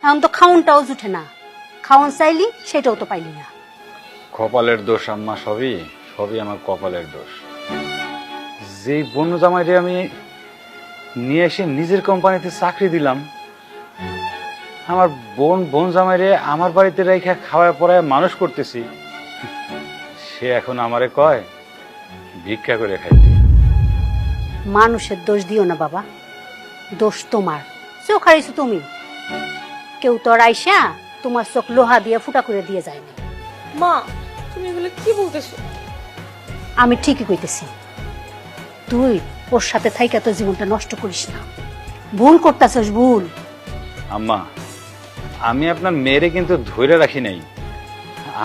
এখন তো খাওনটাও জুটে না, খাওন চাইলি সেটাও তো পাইলি না। কপালের দোষ আম্মা, সবই সবই আমার কপালের দোষ। যে বন্য জামাইরে আমি নিয়ে এসে নিজের কোম্পানিতে চাকরি দিলাম, আমার বোন জামাইরে আমার বাড়িতে রেখে খাওয়ায় পড়ায় মানুষ করতেছি, সে এখন আমারে কয় ভিক্ষা করে খাইতে। মানুষের দোষ দিও না বাবা, দোষ তোমার। চোখ হারাইছো তুমি, কেউ তো আর আইসা তোমার চোখ লোহা দিয়ে ফুটা করে দিয়ে যায় না। মা তুমি এগুলো কি বলতেছো? আমি ঠিকই কইতেছি, তুই ওর সাথে থাইকা তোর জীবনটা নষ্ট করিস না, ভুল করতেছস ভুল। আম্মা, আমি আপনার মেয়েরে কিন্তু ধরে রাখি নাই,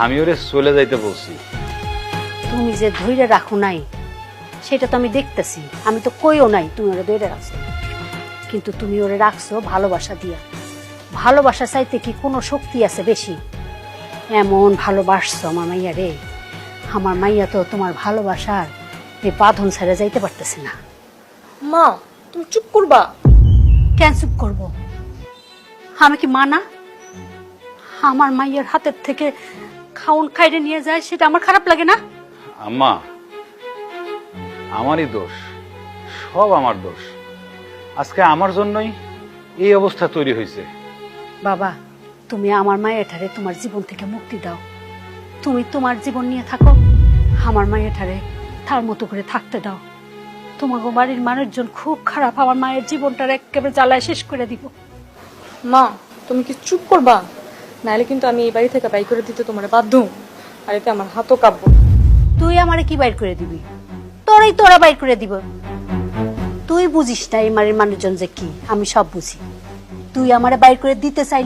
আমি ওরে চলে যাইতে বলছি। তুমি যে ধৈর্য রাখো নাই সেটা তো আমি দেখতেছি, আমি তো কইও নাই তুমি ওরে ধৈর্য রাখছো, কিন্তু তুমি ওরে রাখছো ভালোবাসা দিয়া। ভালোবাসা চাইতে কি কোনো শক্তি আছে বেশি? এমন ভালোবাসছো আমার মাইয়া রে, আমার মাইয়া তো তোমার ভালোবাসার এই বাঁধন ছেড়ে যাইতে পারতেছে না। মা তুমি চুপ করবা? কেন চুপ করব? আমি কি মানা? আমার মাইয়ার হাতের থেকে খাউন খাইরে নিয়ে যায়, সেটা আমার খারাপ লাগে না? আম্মা, আমারই দোষ, সব আমার দোষ। আজকে আমার জন্যই এই অবস্থা তৈরি হয়েছে। বাবা, তুমি আমার মায়েরটারে তোমার জীবন থেকে মুক্তি দাও। তুমি তোমার জীবন নিয়ে থাকো, আমার মায়েরটারে তার মতো করে থাকতে দাও। তোমাকে বাড়ির মানুষজন খুব খারাপ, আমার মায়ের জীবনটার একেবারে জ্বালায় শেষ করে দিব। মা তুমি কি চুপ করবা? নাহলে কিন্তু আমি এই বাড়ি থেকে বাই করে দিতে তোমার বাধ্য, আর এতে আমার হাতও কাঁপবো। তুই আমারে কি বাইর করে দিবি? তোরা বাইর করে দিব। তুই বুঝিস না এই বাড়ির মানুষজন যে কি, আমি সব বুঝি। তুই আমারে বাইর করে দিতে চাই